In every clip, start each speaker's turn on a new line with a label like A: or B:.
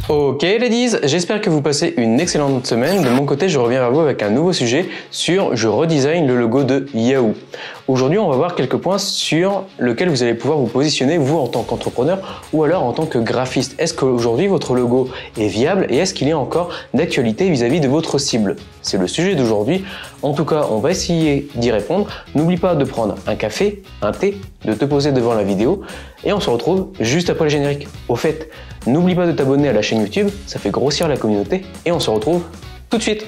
A: Ok ladies, j'espère que vous passez une excellente semaine. De mon côté, je reviens vers vous avec un nouveau sujet sur je redesign le logo de Yahoo. Aujourd'hui, on va voir quelques points sur lesquels vous allez pouvoir vous positionner, vous en tant qu'entrepreneur ou alors en tant que graphiste. Est-ce qu'aujourd'hui votre logo est viable et est-ce qu'il est encore d'actualité vis-à-vis de votre cible? C'est le sujet d'aujourd'hui. En tout cas, on va essayer d'y répondre. N'oublie pas de prendre un café, un thé, de te poser devant la vidéo et on se retrouve juste après le générique. Au fait, n'oublie pas de t'abonner à la chaîne YouTube, ça fait grossir la communauté et on se retrouve tout de suite.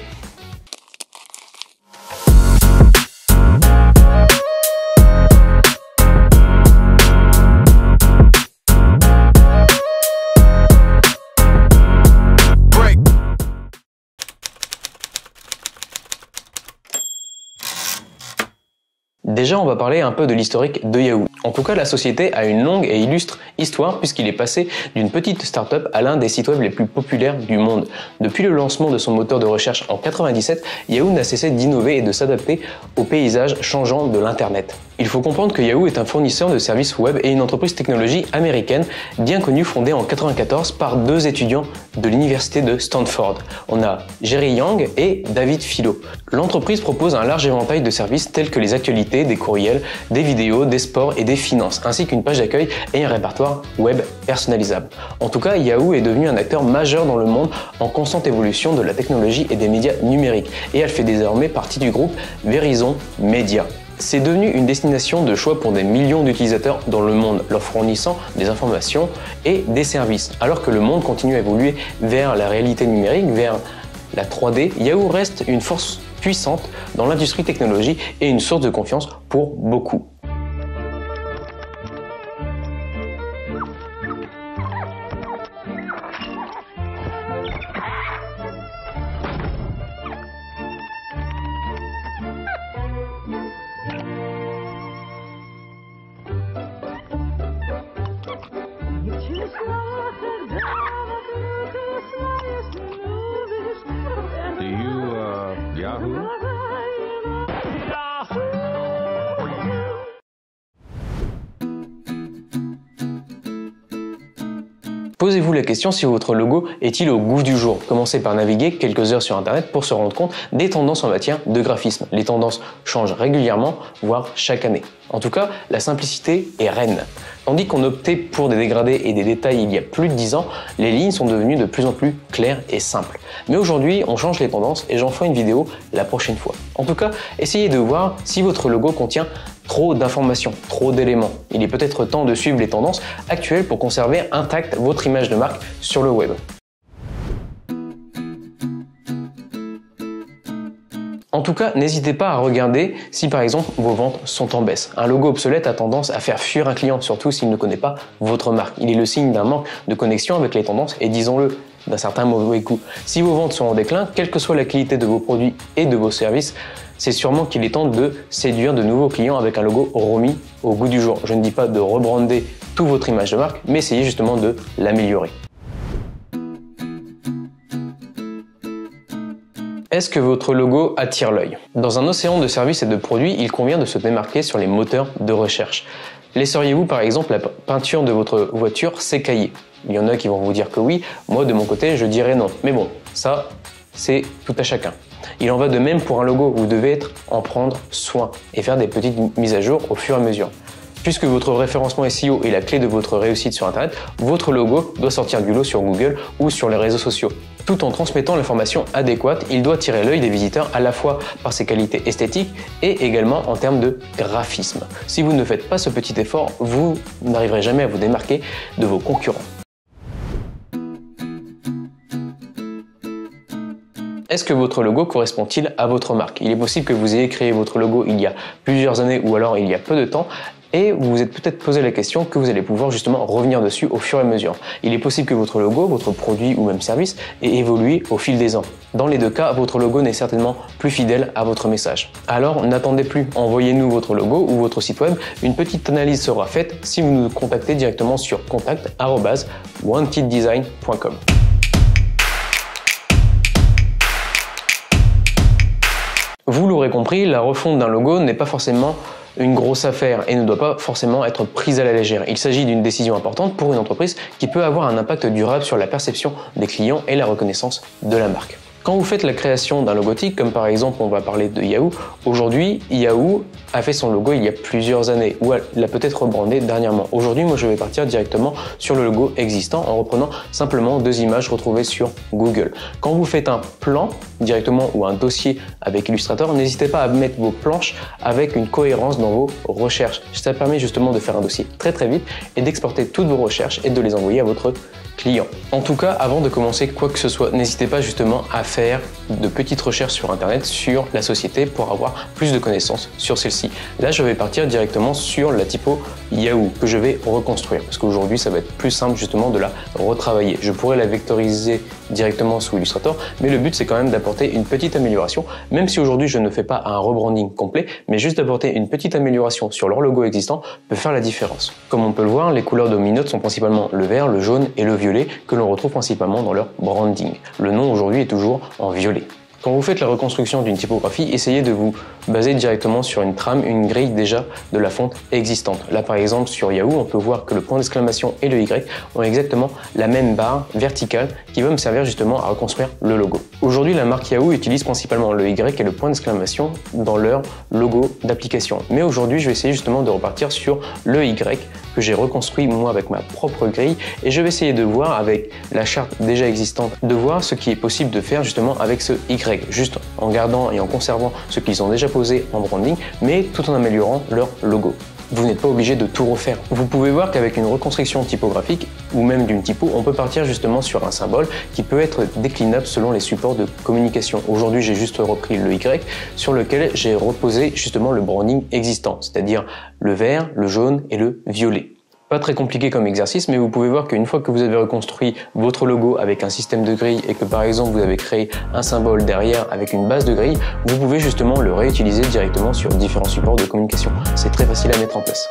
A: Déjà, on va parler un peu de l'historique de Yahoo. En tout cas, la société a une longue et illustre histoire puisqu'il est passé d'une petite start-up à l'un des sites web les plus populaires du monde. Depuis le lancement de son moteur de recherche en 97, Yahoo n'a cessé d'innover et de s'adapter au paysage changeant de l'Internet. Il faut comprendre que Yahoo est un fournisseur de services web et une entreprise technologie américaine bien connue, fondée en 94 par deux étudiants de l'université de Stanford. On a Jerry Yang et David Filo. L'entreprise propose un large éventail de services tels que les actualités, des courriels, des vidéos, des sports et des finances, ainsi qu'une page d'accueil et un répertoire web personnalisable. En tout cas, Yahoo est devenu un acteur majeur dans le monde en constante évolution de la technologie et des médias numériques, et elle fait désormais partie du groupe Verizon Media. C'est devenu une destination de choix pour des millions d'utilisateurs dans le monde, leur fournissant des informations et des services. Alors que le monde continue à évoluer vers la réalité numérique, vers la 3D, Yahoo reste une force puissante dans l'industrie technologie et une source de confiance pour beaucoup.
B: Yahoo?
A: Posez-vous la question si votre logo est-il au goût du jour. Commencez par naviguer quelques heures sur Internet pour se rendre compte des tendances en matière de graphisme. Les tendances changent régulièrement, voire chaque année. En tout cas, la simplicité est reine. Tandis qu'on optait pour des dégradés et des détails il y a plus de 10 ans, les lignes sont devenues de plus en plus claires et simples. Mais aujourd'hui, on change les tendances et j'en ferai une vidéo la prochaine fois. En tout cas, essayez de voir si votre logo contient trop d'informations, trop d'éléments. Il est peut-être temps de suivre les tendances actuelles pour conserver intacte votre image de marque sur le web. En tout cas, n'hésitez pas à regarder si par exemple vos ventes sont en baisse. Un logo obsolète a tendance à faire fuir un client, surtout s'il ne connaît pas votre marque. Il est le signe d'un manque de connexion avec les tendances et, disons-le, d'un certain mauvais goût. Si vos ventes sont en déclin, quelle que soit la qualité de vos produits et de vos services, c'est sûrement qu'il est temps de séduire de nouveaux clients avec un logo remis au goût du jour. Je ne dis pas de rebrander toute votre image de marque, mais essayez justement de l'améliorer. Est-ce que votre logo attire l'œil? Dans un océan de services et de produits, il convient de se démarquer sur les moteurs de recherche. Laisseriez-vous par exemple la peinture de votre voiture s'écailler? Il y en a qui vont vous dire que oui, moi de mon côté je dirais non. Mais bon, ça c'est tout à chacun. Il en va de même pour un logo, vous devez en prendre soin et faire des petites mises à jour au fur et à mesure. Puisque votre référencement SEO est la clé de votre réussite sur Internet, votre logo doit sortir du lot sur Google ou sur les réseaux sociaux. Tout en transmettant l'information adéquate, il doit tirer l'œil des visiteurs à la fois par ses qualités esthétiques et également en termes de graphisme. Si vous ne faites pas ce petit effort, vous n'arriverez jamais à vous démarquer de vos concurrents. Est-ce que votre logo correspond-il à votre marque? Il est possible que vous ayez créé votre logo il y a plusieurs années ou alors il y a peu de temps et vous vous êtes peut-être posé la question que vous allez pouvoir justement revenir dessus au fur et à mesure. Il est possible que votre logo, votre produit ou même service ait évolué au fil des ans. Dans les deux cas, votre logo n'est certainement plus fidèle à votre message. Alors n'attendez plus, envoyez-nous votre logo ou votre site web. Une petite analyse sera faite si vous nous contactez directement sur contact@wanteddesign.com. Vous l'aurez compris, la refonte d'un logo n'est pas forcément une grosse affaire et ne doit pas forcément être prise à la légère. Il s'agit d'une décision importante pour une entreprise qui peut avoir un impact durable sur la perception des clients et la reconnaissance de la marque. Quand vous faites la création d'un logotype, comme par exemple on va parler de Yahoo, aujourd'hui Yahoo a fait son logo il y a plusieurs années, ou l'a peut-être rebrandé dernièrement. Aujourd'hui, moi je vais partir directement sur le logo existant en reprenant simplement 2 images retrouvées sur Google. Quand vous faites un plan directement ou un dossier avec Illustrator, n'hésitez pas à mettre vos planches avec une cohérence dans vos recherches. Ça permet justement de faire un dossier très vite et d'exporter toutes vos recherches et de les envoyer à votre client. En tout cas, avant de commencer quoi que ce soit, n'hésitez pas justement à faire de petites recherches sur internet sur la société pour avoir plus de connaissances sur celle-ci. Là, je vais partir directement sur la typo Yahoo que je vais reconstruire parce qu'aujourd'hui, ça va être plus simple justement de la retravailler. Je pourrais la vectoriser directement sous Illustrator, mais le but c'est quand même d'apporter une petite amélioration, même si aujourd'hui je ne fais pas un rebranding complet, mais juste d'apporter une petite amélioration sur leur logo existant peut faire la différence. Comme on peut le voir, les couleurs dominantes sont principalement le vert, le jaune et le violet que l'on retrouve principalement dans leur branding. Le nom aujourd'hui est toujours en violet. Quand vous faites la reconstruction d'une typographie, essayez de vous baser directement sur une trame, une grille déjà de la fonte existante. Là par exemple sur Yahoo, on peut voir que le point d'exclamation et le Y ont exactement la même barre verticale qui va me servir justement à reconstruire le logo. Aujourd'hui, la marque Yahoo utilise principalement le Y et le point d'exclamation dans leur logo d'application. Mais aujourd'hui, je vais essayer justement de repartir sur le Y que j'ai reconstruit moi avec ma propre grille et je vais essayer de voir avec la charte déjà existante, de voir ce qui est possible de faire justement avec ce Y, juste en gardant et en conservant ce qu'ils ont déjà posé en branding, mais tout en améliorant leur logo. Vous n'êtes pas obligé de tout refaire. Vous pouvez voir qu'avec une reconstruction typographique ou même d'une typo, on peut partir justement sur un symbole qui peut être déclinable selon les supports de communication. Aujourd'hui, j'ai juste repris le Y sur lequel j'ai reposé justement le branding existant, c'est-à-dire le vert, le jaune et le violet. Pas très compliqué comme exercice, mais vous pouvez voir qu'une fois que vous avez reconstruit votre logo avec un système de grille et que par exemple vous avez créé un symbole derrière avec une base de grille, vous pouvez justement le réutiliser directement sur différents supports de communication. C'est très facile à mettre en place.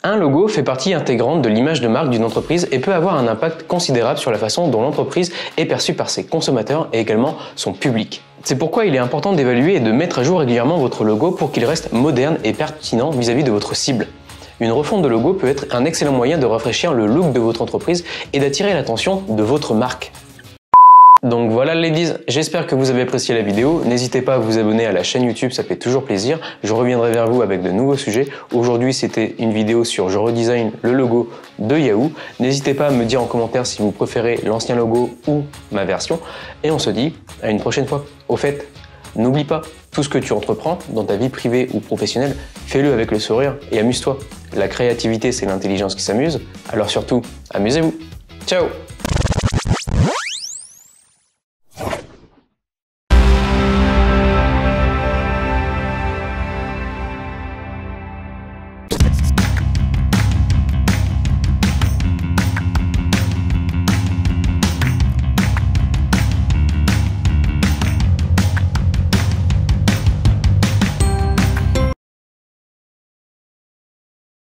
A: Un logo fait partie intégrante de l'image de marque d'une entreprise et peut avoir un impact considérable sur la façon dont l'entreprise est perçue par ses consommateurs et également son public. C'est pourquoi il est important d'évaluer et de mettre à jour régulièrement votre logo pour qu'il reste moderne et pertinent vis-à-vis de votre cible. Une refonte de logo peut être un excellent moyen de rafraîchir le look de votre entreprise et d'attirer l'attention de votre marque. Donc voilà ladies, j'espère que vous avez apprécié la vidéo. N'hésitez pas à vous abonner à la chaîne YouTube, ça fait toujours plaisir. Je reviendrai vers vous avec de nouveaux sujets. Aujourd'hui, c'était une vidéo sur je redesign le logo de Yahoo. N'hésitez pas à me dire en commentaire si vous préférez l'ancien logo ou ma version. Et on se dit à une prochaine fois. Au fait, n'oublie pas, tout ce que tu entreprends dans ta vie privée ou professionnelle, fais-le avec le sourire et amuse-toi. La créativité, c'est l'intelligence qui s'amuse. Alors surtout, amusez-vous. Ciao!